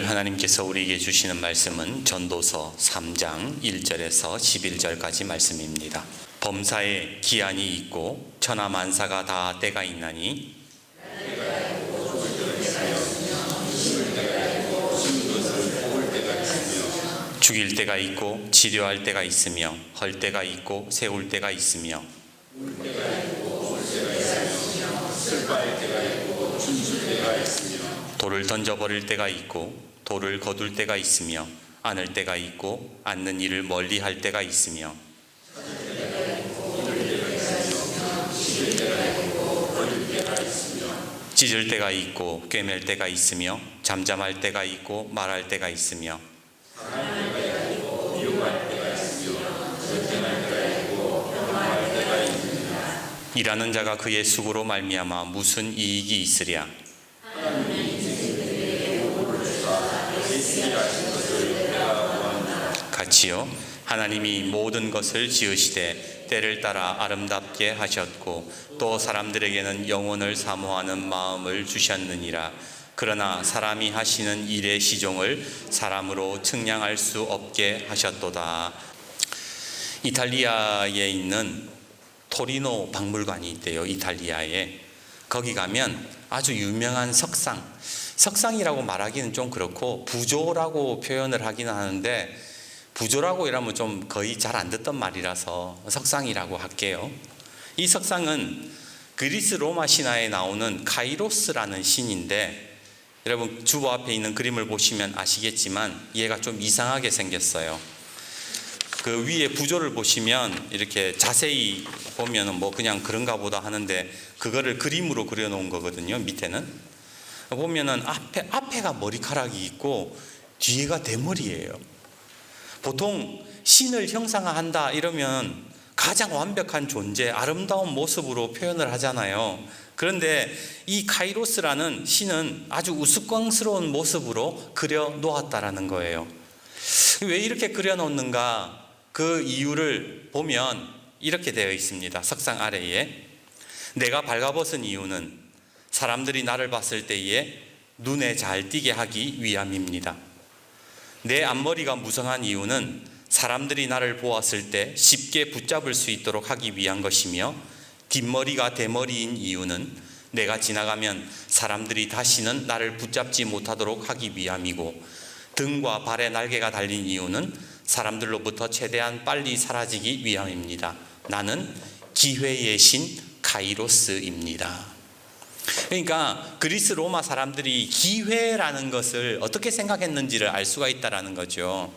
오늘 하나님께서 우리에게 주시는 말씀은 전도서 3장 1절에서 11절까지 말씀입니다. 범사에 기한이 있고 천하만사가 다 때가 있나니 죽일 때가 있고 치료할 때가 있으며 헐 때가 있고 세울 때가 있으며 돌을 던져버릴 때가 있고 돌을 거둘 때가 있으며 안을 때가 있고 안는 일을 멀리 할 때가 있으며 찢을 때가 있고 꿰맬 때가 있으며 잠잠할 때가 있고 말할 때가 있으며 일하는 자가 그의 수고로 말미암아 무슨 이익이 있으랴. 같이요. 하나님이 모든 것을 지으시되 때를 따라 아름답게 하셨고 또 사람들에게는 영혼을 사모하는 마음을 주셨느니라. 그러나 사람이 하시는 일의 시종을 사람으로 측량할 수 없게 하셨도다. 이탈리아에 있는 토리노 박물관이 있대요. 이탈리아에. 거기 가면 아주 유명한 석상이라고 말하기는 좀 그렇고 부조라고 표현을 하기는 하는데, 부조라고 이러면 좀 거의 잘 안 듣던 말이라서 석상이라고 할게요. 이 석상은 그리스 로마 신화에 나오는 카이로스라는 신인데, 여러분 주보 앞에 있는 그림을 보시면 아시겠지만 얘가 좀 이상하게 생겼어요. 그 위에 부조를 보시면 이렇게 자세히 보면은 뭐 그냥 그런가 보다 하는데 그거를 그림으로 그려놓은 거거든요. 밑에는 보면은 앞에가 머리카락이 있고 뒤에가 대머리예요. 보통 신을 형상화한다 이러면 가장 완벽한 존재, 아름다운 모습으로 표현을 하잖아요. 그런데 이 카이로스라는 신은 아주 우스꽝스러운 모습으로 그려 놓았다라는 거예요. 왜 이렇게 그려 놓는가? 그 이유를 보면 이렇게 되어 있습니다. 석상 아래에 내가 발가벗은 이유는 사람들이 나를 봤을 때에 눈에 잘 띄게 하기 위함입니다. 내 앞머리가 무성한 이유는 사람들이 나를 보았을 때 쉽게 붙잡을 수 있도록 하기 위한 것이며, 뒷머리가 대머리인 이유는 내가 지나가면 사람들이 다시는 나를 붙잡지 못하도록 하기 위함이고, 등과 발에 날개가 달린 이유는 사람들로부터 최대한 빨리 사라지기 위함입니다. 나는 기회의 신 카이로스입니다. 그러니까 그리스 로마 사람들이 기회라는 것을 어떻게 생각했는지를 알 수가 있다는 거죠.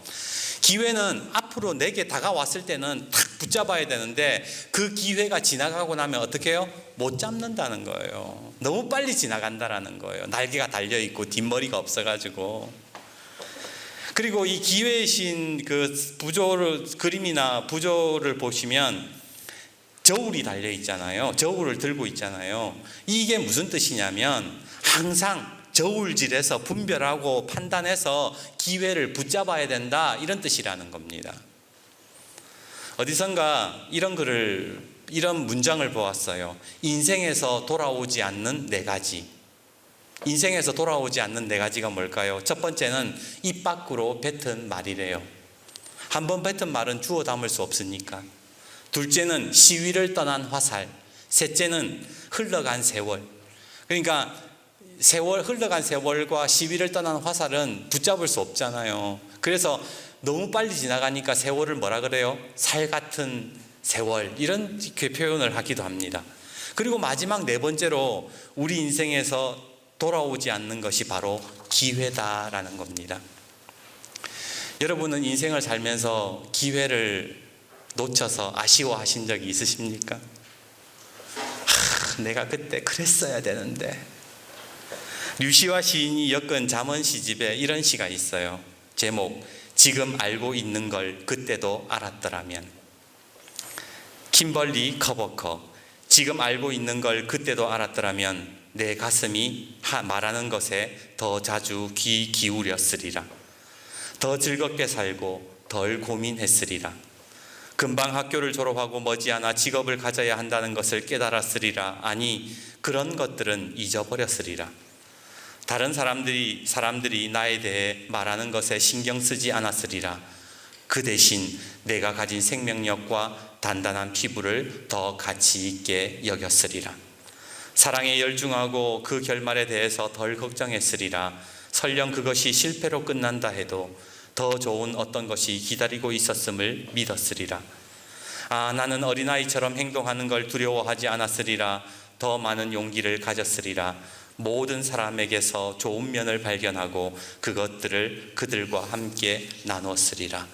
기회는 앞으로 내게 다가왔을 때는 탁 붙잡아야 되는데 그 기회가 지나가고 나면 어떻게 해요? 못 잡는다는 거예요. 너무 빨리 지나간다는 거예요. 날개가 달려있고 뒷머리가 없어가지고. 그리고 이 기회의 신 그 그림이나 부조를 보시면 저울이 달려 있잖아요. 저울을 들고 있잖아요. 이게 무슨 뜻이냐면 항상 저울질에서 분별하고 판단해서 기회를 붙잡아야 된다, 이런 뜻이라는 겁니다. 어디선가 이런 문장을 보았어요. 인생에서 돌아오지 않는 네 가지. 인생에서 돌아오지 않는 네 가지가 뭘까요? 첫 번째는 입 밖으로 뱉은 말이래요. 한번 뱉은 말은 주워 담을 수 없으니까. 둘째는 시위를 떠난 화살. 셋째는 흘러간 세월. 그러니까 흘러간 세월과 시위를 떠난 화살은 붙잡을 수 없잖아요. 그래서 너무 빨리 지나가니까 세월을 뭐라 그래요? 살 같은 세월, 이렇게 표현을 하기도 합니다. 그리고 마지막 네 번째로 우리 인생에서 돌아오지 않는 것이 바로 기회다라는 겁니다. 여러분은 인생을 살면서 기회를 놓쳐서 아쉬워하신 적이 있으십니까? 내가 그때 그랬어야 되는데. 류시화 시인이 엮은 잠언 시집에 이런 시가 있어요. 제목, 지금 알고 있는 걸 그때도 알았더라면. 킴벌리 커버커, 지금 알고 있는 걸 그때도 알았더라면 내 가슴이 말하는 것에 더 자주 귀 기울였으리라. 더 즐겁게 살고 덜 고민했으리라. 금방 학교를 졸업하고 머지않아 직업을 가져야 한다는 것을 깨달았으리라. 아니, 그런 것들은 잊어버렸으리라. 다른 사람들이 나에 대해 말하는 것에 신경 쓰지 않았으리라. 그 대신 내가 가진 생명력과 단단한 피부를 더 가치 있게 여겼으리라. 사랑에 열중하고 그 결말에 대해서 덜 걱정했으리라. 설령 그것이 실패로 끝난다 해도 더 좋은 어떤 것이 기다리고 있었음을 믿었으리라. 나는 어린아이처럼 행동하는 걸 두려워하지 않았으리라. 더 많은 용기를 가졌으리라. 모든 사람에게서 좋은 면을 발견하고 그것들을 그들과 함께 나눴으리라.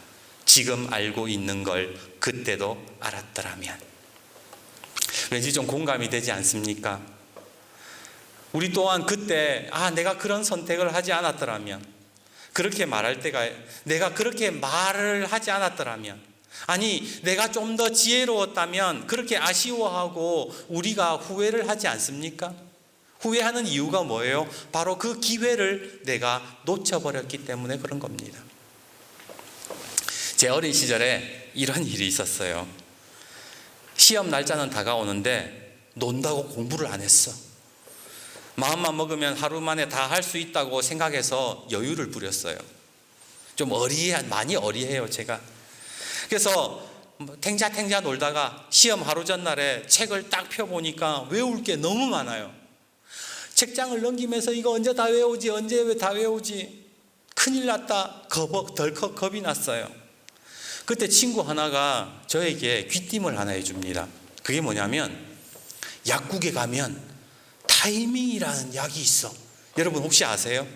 지금 알고 있는 걸 그때도 알았더라면. 왠지 좀 공감이 되지 않습니까? 우리 또한 그때 내가 그런 선택을 하지 않았더라면, 그렇게 말할 때가, 내가 그렇게 말을 하지 않았더라면, 내가 좀 더 지혜로웠다면, 그렇게 아쉬워하고 우리가 후회를 하지 않습니까? 후회하는 이유가 뭐예요? 바로 그 기회를 내가 놓쳐버렸기 때문에 그런 겁니다. 제 어린 시절에 이런 일이 있었어요. 시험 날짜는 다가오는데 논다고 공부를 안 했어. 마음만 먹으면 하루 만에 다 할 수 있다고 생각해서 여유를 부렸어요. 좀 많이 어리해요, 제가. 그래서 탱자탱자 놀다가 시험 하루 전날에 책을 딱 펴보니까 외울 게 너무 많아요. 책장을 넘기면서 이거 언제 다 외우지? 언제 다 외우지? 큰일 났다. 덜컥 겁이 났어요. 그때 친구 하나가 저에게 귀띔을 하나 해줍니다. 그게 뭐냐면, 약국에 가면 타이밍이라는 약이 있어. 여러분 혹시 아세요?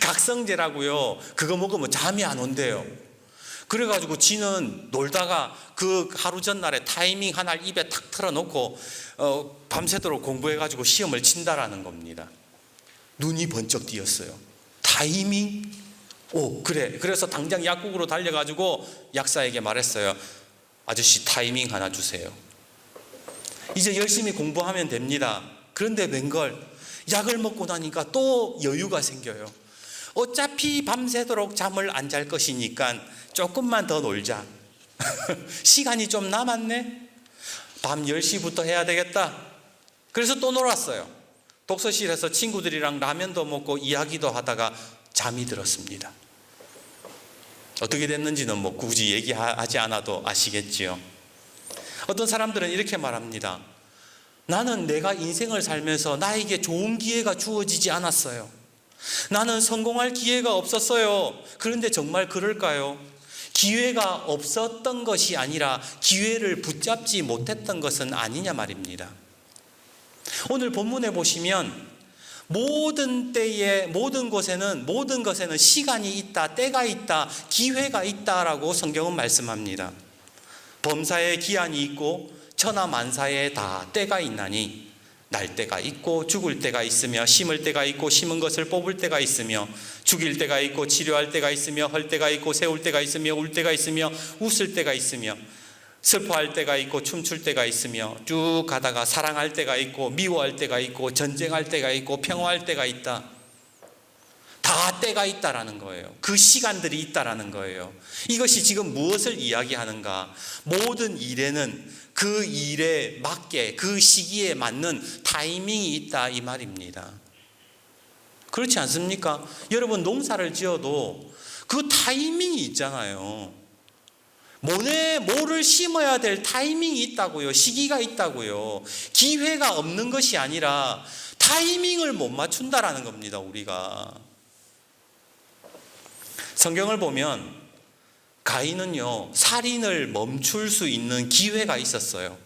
각성제라고요. 그거 먹으면 잠이 안 온대요. 그래가지고 지는 놀다가 그 하루 전날에 타이밍 하나를 입에 탁 틀어놓고 밤새도록 공부해가지고 시험을 친다라는 겁니다. 눈이 번쩍 띄었어요. 타이밍? 그래. 그래서 당장 약국으로 달려가지고 약사에게 말했어요. 아저씨 타이밍 하나 주세요. 이제 열심히 공부하면 됩니다. 그런데 웬걸 약을 먹고 나니까 또 여유가 생겨요. 어차피 밤새도록 잠을 안 잘 것이니까 조금만 더 놀자. 시간이 좀 남았네. 밤 10시부터 해야 되겠다. 그래서 또 놀았어요. 독서실에서 친구들이랑 라면도 먹고 이야기도 하다가 잠이 들었습니다. 어떻게 됐는지는 굳이 얘기하지 않아도 아시겠지요. 어떤 사람들은 이렇게 말합니다. 나는 내가 인생을 살면서 나에게 좋은 기회가 주어지지 않았어요. 나는 성공할 기회가 없었어요. 그런데 정말 그럴까요? 기회가 없었던 것이 아니라 기회를 붙잡지 못했던 것은 아니냐 말입니다. 오늘 본문에 보시면 모든 때에 모든 것에는 시간이 있다, 때가 있다, 기회가 있다라고 성경은 말씀합니다. 범사에 기한이 있고 천하만사에 다 때가 있나니 날 때가 있고 죽을 때가 있으며 심을 때가 있고 심은 것을 뽑을 때가 있으며 죽일 때가 있고 치료할 때가 있으며 헐 때가 있고 세울 때가 있으며 울 때가 있으며 웃을 때가 있으며 슬퍼할 때가 있고 춤출 때가 있으며 쭉 가다가 사랑할 때가 있고 미워할 때가 있고 전쟁할 때가 있고 평화할 때가 있다. 다 때가 있다라는 거예요. 그 시간들이 있다라는 거예요. 이것이 지금 무엇을 이야기하는가? 모든 일에는 그 일에 맞게 그 시기에 맞는 타이밍이 있다 이 말입니다. 그렇지 않습니까? 여러분 농사를 지어도 그 타이밍이 있잖아요. 뭐를 심어야 될 타이밍이 있다고요. 시기가 있다고요. 기회가 없는 것이 아니라 타이밍을 못 맞춘다라는 겁니다. 우리가 성경을 보면 가인은요 살인을 멈출 수 있는 기회가 있었어요.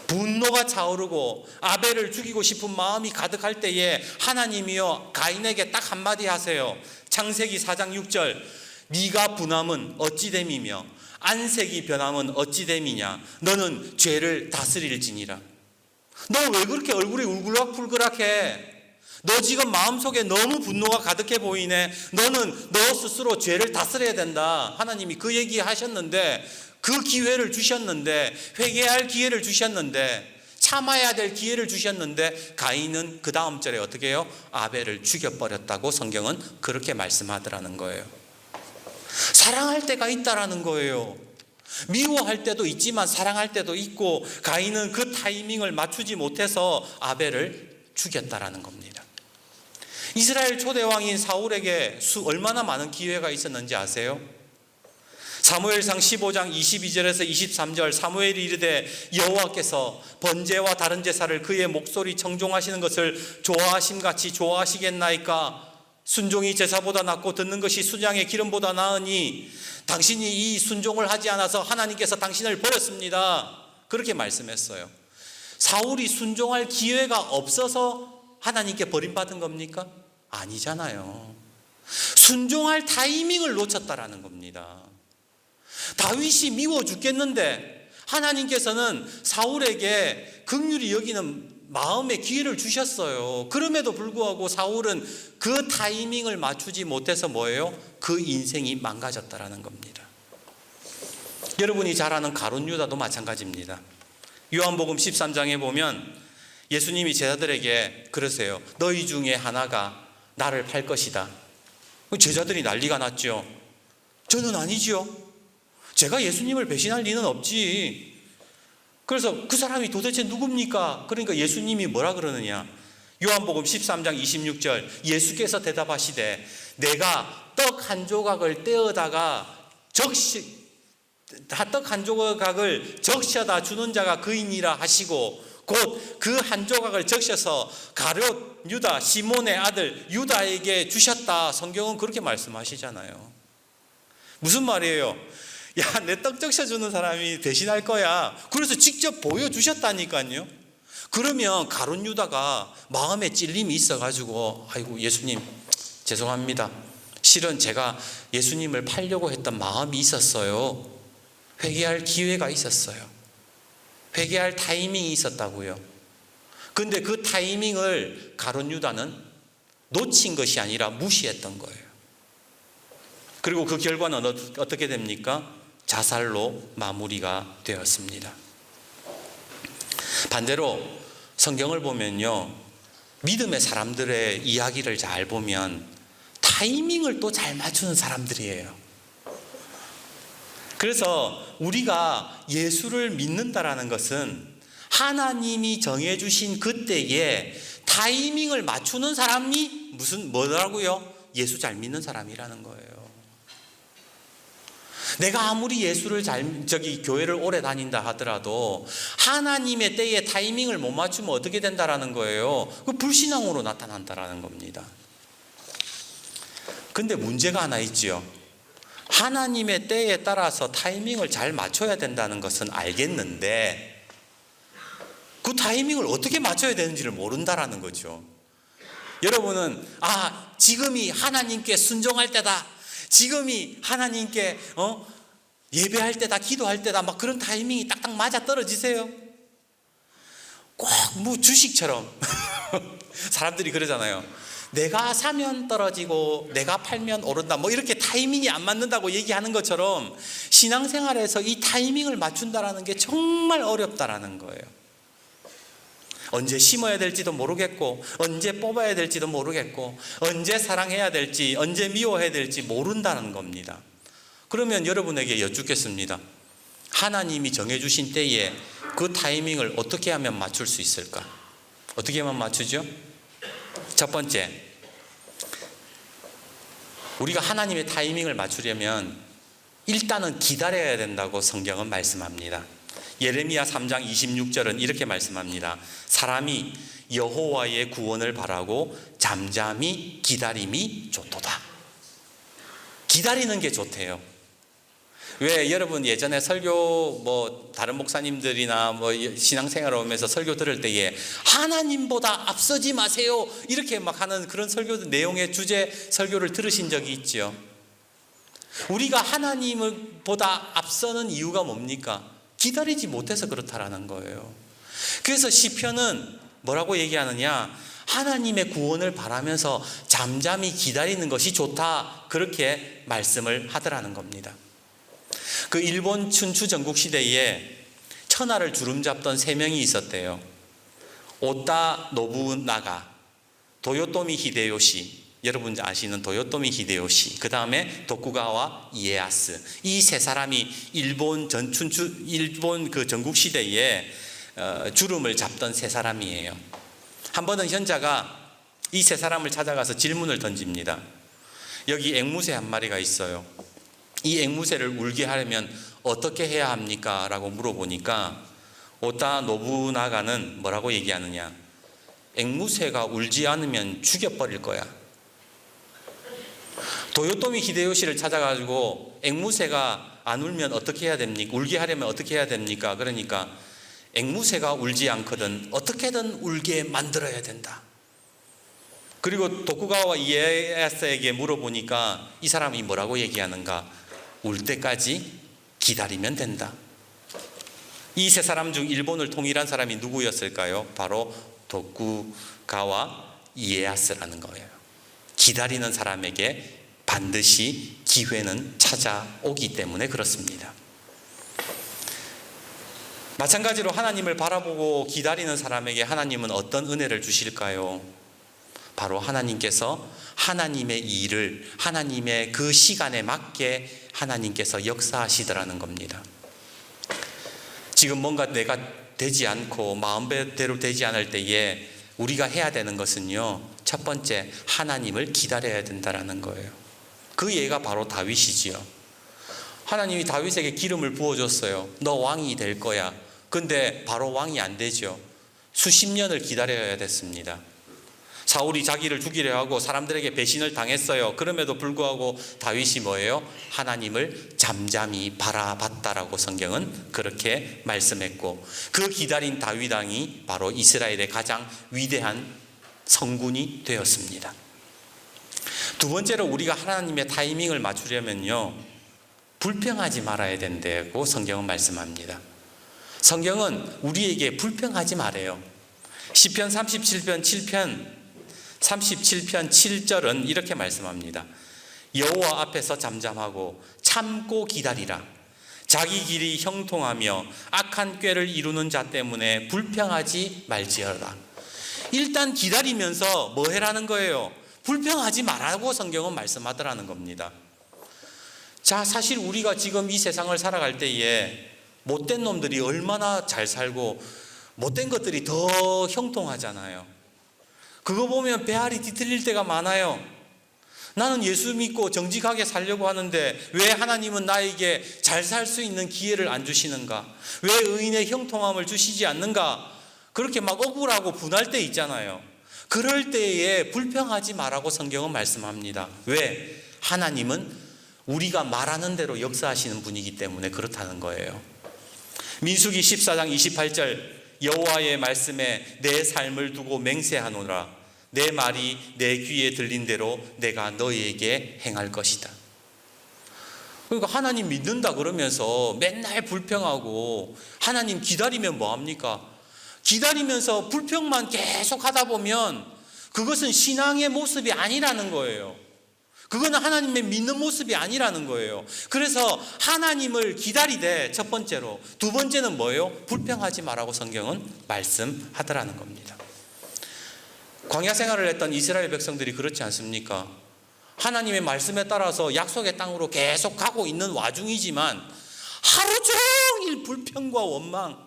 분노가 차오르고 아벨을 죽이고 싶은 마음이 가득할 때에 하나님이요 가인에게 딱 한마디 하세요. 창세기 4장 6절 네가 분함은 어찌 됨이며 안색이 변함은 어찌 됨이냐 너는 죄를 다스릴지니라. 너 왜 그렇게 얼굴이 울그락불그락해? 너 지금 마음속에 너무 분노가 가득해 보이네. 너는 너 스스로 죄를 다스려야 된다. 하나님이 그 얘기 하셨는데 그 기회를 주셨는데 회개할 기회를 주셨는데 참아야 될 기회를 주셨는데 가인은 그 다음 절에 어떻게 해요? 아벨을 죽여버렸다고 성경은 그렇게 말씀하더라는 거예요. 사랑할 때가 있다라는 거예요. 미워할 때도 있지만 사랑할 때도 있고 가인은 그 타이밍을 맞추지 못해서 아벨을 죽였다라는 겁니다. 이스라엘 초대왕인 사울에게 얼마나 많은 기회가 있었는지 아세요? 사무엘상 15장 22절에서 23절, 사무엘이 이르되 여호와께서 번제와 다른 제사를 그의 목소리 청종하시는 것을 좋아하심같이 좋아하시겠나이까? 순종이 제사보다 낫고 듣는 것이 수장의 기름보다 나으니 당신이 이 순종을 하지 않아서 하나님께서 당신을 버렸습니다. 그렇게 말씀했어요. 사울이 순종할 기회가 없어서 하나님께 버림받은 겁니까? 아니잖아요. 순종할 타이밍을 놓쳤다라는 겁니다. 다윗이 미워 죽겠는데 하나님께서는 사울에게 긍휼히 여기는 마음의 기회를 주셨어요. 그럼에도 불구하고 사울은 그 타이밍을 맞추지 못해서 뭐예요? 그 인생이 망가졌다라는 겁니다. 여러분이 잘 아는 가룟 유다도 마찬가지입니다. 요한복음 13장에 보면 예수님이 제자들에게 그러세요. 너희 중에 하나가 나를 팔 것이다. 제자들이 난리가 났죠. 저는 아니지요. 제가 예수님을 배신할 리는 없지. 그래서 그 사람이 도대체 누굽니까? 그러니까 예수님이 뭐라 그러느냐? 요한복음 13장 26절, 예수께서 대답하시되 내가 떡 한 조각을 떼어다가 떡 한 조각을 적셔다 주는 자가 그이니라 하시고 곧 그 한 조각을 적셔서 가룟 유다 시몬의 아들 유다에게 주셨다. 성경은 그렇게 말씀하시잖아요. 무슨 말이에요? 야, 내 떡 적셔주는 사람이 대신할 거야. 그래서 직접 보여주셨다니까요. 그러면 가룟 유다가 마음에 찔림이 있어가지고 아이고 예수님 죄송합니다. 실은 제가 예수님을 팔려고 했던 마음이 있었어요. 회개할 기회가 있었어요. 회개할 타이밍이 있었다고요. 근데 그 타이밍을 가룟 유다는 놓친 것이 아니라 무시했던 거예요. 그리고 그 결과는 어떻게 됩니까? 자살로 마무리가 되었습니다. 반대로 성경을 보면요, 믿음의 사람들의 이야기를 잘 보면 타이밍을 또 잘 맞추는 사람들이에요. 그래서 우리가 예수를 믿는다라는 것은 하나님이 정해주신 그때에 타이밍을 맞추는 사람이 뭐라고요? 예수 잘 믿는 사람이라는 거예요. 내가 아무리 예수를 교회를 오래 다닌다 하더라도 하나님의 때에 타이밍을 못 맞추면 어떻게 된다라는 거예요? 그 불신앙으로 나타난다라는 겁니다. 근데 문제가 하나 있죠. 하나님의 때에 따라서 타이밍을 잘 맞춰야 된다는 것은 알겠는데 그 타이밍을 어떻게 맞춰야 되는지를 모른다라는 거죠. 여러분은 지금이 하나님께 순종할 때다. 지금이 하나님께 예배할 때다, 기도할 때다, 막 그런 타이밍이 딱딱 맞아 떨어지세요. 꼭 뭐 주식처럼 사람들이 그러잖아요. 내가 사면 떨어지고 내가 팔면 오른다, 뭐 이렇게 타이밍이 안 맞는다고 얘기하는 것처럼 신앙생활에서 이 타이밍을 맞춘다라는 게 정말 어렵다라는 거예요. 언제 심어야 될지도 모르겠고 언제 뽑아야 될지도 모르겠고 언제 사랑해야 될지 언제 미워해야 될지 모른다는 겁니다. 그러면 여러분에게 여쭙겠습니다. 하나님이 정해주신 때에 그 타이밍을 어떻게 하면 맞출 수 있을까? 어떻게 하면 맞추죠? 첫 번째, 우리가 하나님의 타이밍을 맞추려면 일단은 기다려야 된다고 성경은 말씀합니다. 예레미야 3장 26절은 이렇게 말씀합니다. 사람이 여호와의 구원을 바라고 잠잠히 기다림이 좋도다. 기다리는 게 좋대요. 왜 여러분 예전에 설교 다른 목사님들이나 신앙생활을 오면서 설교 들을 때에 하나님보다 앞서지 마세요 이렇게 막 하는 그런 설교 내용의 주제 설교를 들으신 적이 있죠. 우리가 하나님보다 앞서는 이유가 뭡니까? 기다리지 못해서 그렇다라는 거예요. 그래서 시편은 뭐라고 얘기하느냐? 하나님의 구원을 바라면서 잠잠히 기다리는 것이 좋다, 그렇게 말씀을 하더라는 겁니다. 그 일본 춘추 전국 시대에 천하를 주름잡던 3명이 있었대요. 오다 노부나가, 도요토미 히데요시, 여러분 아시는 도요토미 히데요시, 그 다음에 도쿠가와 이에야스, 이 3사람이 일본 그 전국 시대에 주름을 잡던 3사람이에요. 한 번은 현자가 이 세 사람을 찾아가서 질문을 던집니다. 여기 앵무새 한 마리가 있어요. 이 앵무새를 울게 하려면 어떻게 해야 합니까? 라고 물어보니까 오다 노부나가는 뭐라고 얘기하느냐? 앵무새가 울지 않으면 죽여버릴 거야. 도요토미 히데요시를 찾아가지고 앵무새가 안 울면 어떻게 해야 됩니까? 울게 하려면 어떻게 해야 됩니까? 그러니까 앵무새가 울지 않거든 어떻게든 울게 만들어야 된다. 그리고 도쿠가와 이에야스에게 물어보니까 이 사람이 뭐라고 얘기하는가? 울 때까지 기다리면 된다. 이 세 사람 중 일본을 통일한 사람이 누구였을까요? 바로 도쿠가와 이에야스라는 거예요. 기다리는 사람에게 반드시 기회는 찾아오기 때문에 그렇습니다. 마찬가지로 하나님을 바라보고 기다리는 사람에게 하나님은 어떤 은혜를 주실까요? 바로 하나님께서 하나님의 일을 하나님의 그 시간에 맞게 하나님께서 역사하시더라는 겁니다. 지금 뭔가 내가 되지 않고 마음대로 되지 않을 때에 우리가 해야 되는 것은요, 첫 번째 하나님을 기다려야 된다라는 거예요. 그 예가 바로 다윗이지요. 하나님이 다윗에게 기름을 부어줬어요. 너 왕이 될 거야. 근데 바로 왕이 안 되죠. 수십 년을 기다려야 됐습니다. 사울이 자기를 죽이려 하고 사람들에게 배신을 당했어요. 그럼에도 불구하고 다윗이 뭐예요? 하나님을 잠잠히 바라봤다라고 성경은 그렇게 말씀했고, 그 기다린 다윗 왕이 바로 이스라엘의 가장 위대한 성군이 되었습니다. 두 번째로 우리가 하나님의 타이밍을 맞추려면요, 불평하지 말아야 된다고 성경은 말씀합니다. 성경은 우리에게 불평하지 말아요. 시편 37편 7절은 이렇게 말씀합니다. 여호와 앞에서 잠잠하고 참고 기다리라. 자기 길이 형통하며 악한 꾀를 이루는 자 때문에 불평하지 말지어다. 일단 기다리면서 뭐 해라는 거예요? 불평하지 말라고 성경은 말씀하더라는 겁니다. 자, 사실 우리가 지금 이 세상을 살아갈 때에 못된 놈들이 얼마나 잘 살고 못된 것들이 더 형통하잖아요. 그거 보면 배알이 뒤틀릴 때가 많아요. 나는 예수 믿고 정직하게 살려고 하는데 왜 하나님은 나에게 잘 살 수 있는 기회를 안 주시는가? 왜 의인의 형통함을 주시지 않는가? 그렇게 막 억울하고 분할 때 있잖아요. 그럴 때에 불평하지 말라고 성경은 말씀합니다. 왜? 하나님은 우리가 말하는 대로 역사하시는 분이기 때문에 그렇다는 거예요. 민수기 14장 28절, 여호와의 말씀에 내 삶을 두고 맹세하노라. 내 말이 내 귀에 들린 대로 내가 너희에게 행할 것이다. 그러니까 하나님 믿는다 그러면서 맨날 불평하고 하나님 기다리면 뭐합니까? 기다리면서 불평만 계속 하다 보면 그것은 신앙의 모습이 아니라는 거예요. 그거는 하나님의 믿는 모습이 아니라는 거예요. 그래서 하나님을 기다리되 첫 번째로, 두 번째는 뭐예요? 불평하지 말라고 성경은 말씀하더라는 겁니다. 광야 생활을 했던 이스라엘 백성들이 그렇지 않습니까? 하나님의 말씀에 따라서 약속의 땅으로 계속 가고 있는 와중이지만 하루 종일 불평과 원망,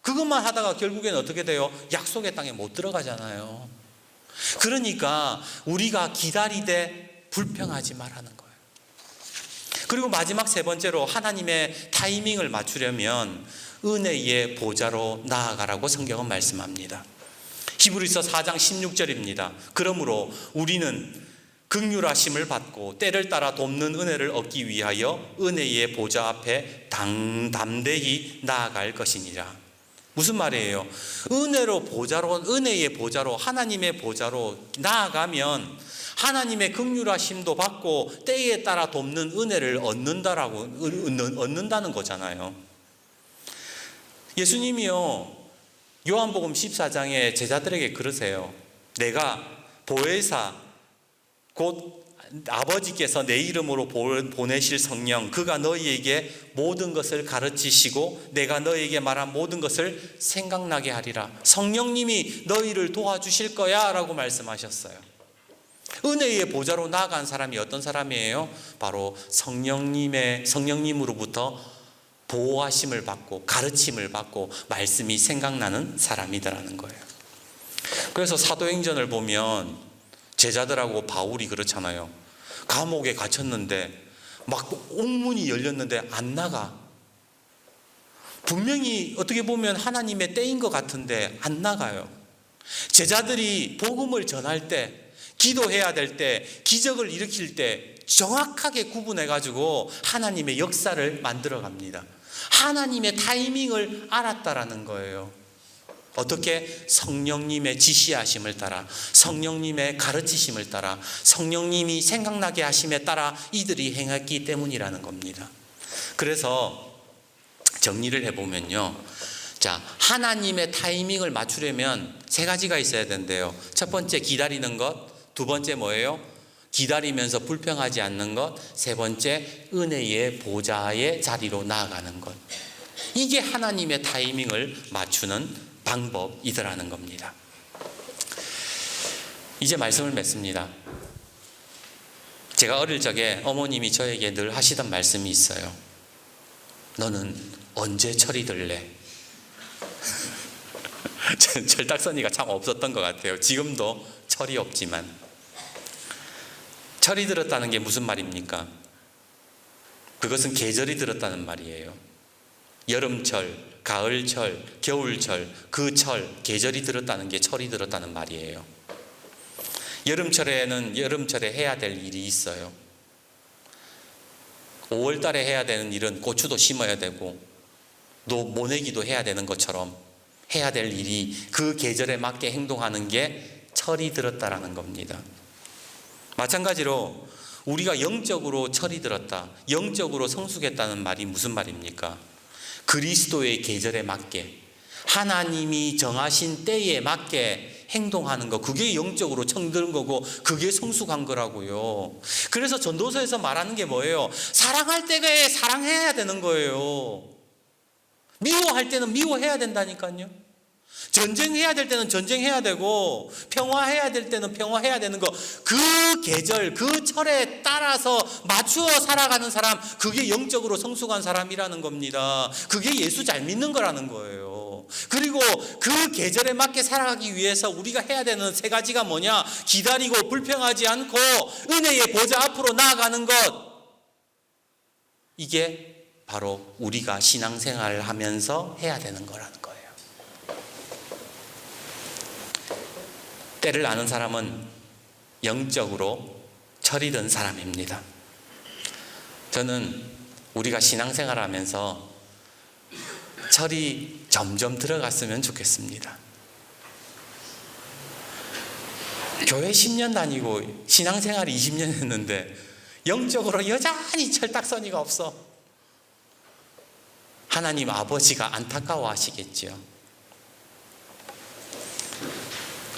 그것만 하다가 결국엔 어떻게 돼요? 약속의 땅에 못 들어가잖아요. 그러니까 우리가 기다리되 불평하지 말라는 거예요. 그리고 마지막 세 번째로 하나님의 타이밍을 맞추려면 은혜의 보좌로 나아가라고 성경은 말씀합니다. 히브리서 4장 16절입니다. 그러므로 우리는 긍휼하심을 받고 때를 따라 돕는 은혜를 얻기 위하여 은혜의 보좌 앞에 담대히 나아갈 것이니라. 무슨 말이에요? 은혜의 보좌로 하나님의 보좌로 나아가면 하나님의 긍휼하심도 받고 때에 따라 돕는 은혜를 얻는다는 거잖아요. 예수님이요, 요한복음 14장에 제자들에게 그러세요. 내가 보혜사 곧 아버지께서 내 이름으로 보내실 성령, 그가 너희에게 모든 것을 가르치시고 내가 너희에게 말한 모든 것을 생각나게 하리라. 성령님이 너희를 도와주실 거야 라고 말씀하셨어요. 은혜의 보좌로 나아간 사람이 어떤 사람이에요? 바로 성령님으로부터 보호하심을 받고 가르침을 받고 말씀이 생각나는 사람이더라는 거예요. 그래서 사도행전을 보면 제자들하고 바울이 그렇잖아요. 감옥에 갇혔는데 막 옥문이 열렸는데 안 나가. 분명히 어떻게 보면 하나님의 때인 것 같은데 안 나가요. 제자들이 복음을 전할 때, 기도해야 될 때, 기적을 일으킬 때 정확하게 구분해 가지고 하나님의 역사를 만들어 갑니다. 하나님의 타이밍을 알았다라는 거예요. 어떻게? 성령님의 지시하심을 따라, 성령님의 가르치심을 따라, 성령님이 생각나게 하심에 따라 이들이 행했기 때문이라는 겁니다. 그래서 정리를 해보면요, 자, 하나님의 타이밍을 맞추려면 세 가지가 있어야 된대요. 첫 번째, 기다리는 것. 두 번째 뭐예요? 기다리면서 불평하지 않는 것. 세 번째, 은혜의 보좌의 자리로 나아가는 것. 이게 하나님의 타이밍을 맞추는 방법이더라는 겁니다. 이제 말씀을 맺습니다. 제가 어릴 적에 어머님이 저에게 늘 하시던 말씀이 있어요. 너는 언제 철이 들래? 철딱서니가 참 없었던 것 같아요. 지금도 철이 없지만. 철이 들었다는 게 무슨 말입니까? 그것은 계절이 들었다는 말이에요. 여름철, 가을철, 겨울철, 그 철, 계절이 들었다는 게 철이 들었다는 말이에요. 여름철에는 여름철에 해야 될 일이 있어요. 5월 달에 해야 되는 일은 고추도 심어야 되고 또 모내기도 해야 되는 것처럼 해야 될 일이 그 계절에 맞게 행동하는 게 철이 들었다라는 겁니다. 마찬가지로 우리가 영적으로 철이 들었다, 영적으로 성숙했다는 말이 무슨 말입니까? 그리스도의 계절에 맞게, 하나님이 정하신 때에 맞게 행동하는 거, 그게 영적으로 청드는 거고 그게 성숙한 거라고요. 그래서 전도서에서 말하는 게 뭐예요? 사랑할 때에 사랑해야 되는 거예요. 미워할 때는 미워해야 된다니까요. 전쟁해야 될 때는 전쟁해야 되고 평화해야 될 때는 평화해야 되는 거, 그 계절, 그 철에 따라서 맞추어 살아가는 사람, 그게 영적으로 성숙한 사람이라는 겁니다. 그게 예수 잘 믿는 거라는 거예요. 그리고 그 계절에 맞게 살아가기 위해서 우리가 해야 되는 세 가지가 뭐냐? 기다리고 불평하지 않고 은혜의 보좌 앞으로 나아가는 것. 이게 바로 우리가 신앙생활을 하면서 해야 되는 거라는 거예요. 때를 아는 사람은 영적으로 철이 든 사람입니다. 저는 우리가 신앙생활을 하면서 철이 점점 들어갔으면 좋겠습니다. 교회 10년 다니고 신앙생활 20년 했는데 영적으로 여전히 철딱서니가 없어. 하나님 아버지가 안타까워 하시겠지요.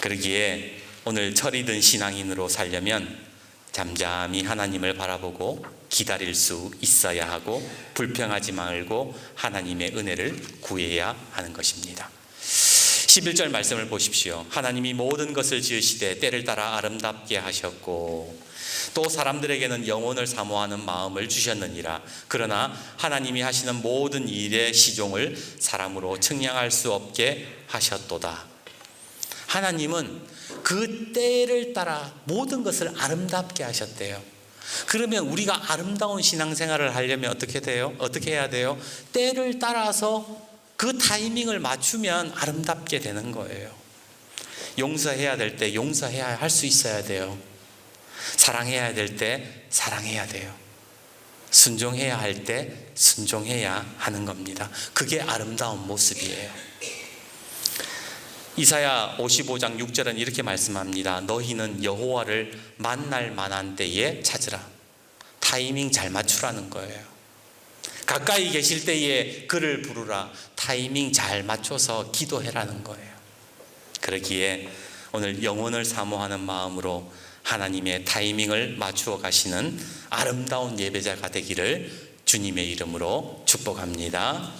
그러기에 오늘 철이 든 신앙인으로 살려면 잠잠히 하나님을 바라보고 기다릴 수 있어야 하고 불평하지 말고 하나님의 은혜를 구해야 하는 것입니다. 11절 말씀을 보십시오. 하나님이 모든 것을 지으시되 때를 따라 아름답게 하셨고 또 사람들에게는 영혼을 사모하는 마음을 주셨느니라. 그러나 하나님이 하시는 모든 일의 시종을 사람으로 측량할 수 없게 하셨도다. 하나님은 그 때를 따라 모든 것을 아름답게 하셨대요. 그러면 우리가 아름다운 신앙생활을 하려면 어떻게 돼요? 어떻게 해야 돼요? 때를 따라서 그 타이밍을 맞추면 아름답게 되는 거예요. 용서해야 될 때 용서해야 할 수 있어야 돼요. 사랑해야 될 때 사랑해야 돼요. 순종해야 할 때 순종해야 하는 겁니다. 그게 아름다운 모습이에요. 이사야 55장 6절은 이렇게 말씀합니다. 너희는 여호와를 만날 만한 때에 찾으라. 타이밍 잘 맞추라는 거예요. 가까이 계실 때에 그를 부르라. 타이밍 잘 맞춰서 기도해라는 거예요. 그러기에 오늘 영혼을 사모하는 마음으로 하나님의 타이밍을 맞추어 가시는 아름다운 예배자가 되기를 주님의 이름으로 축복합니다.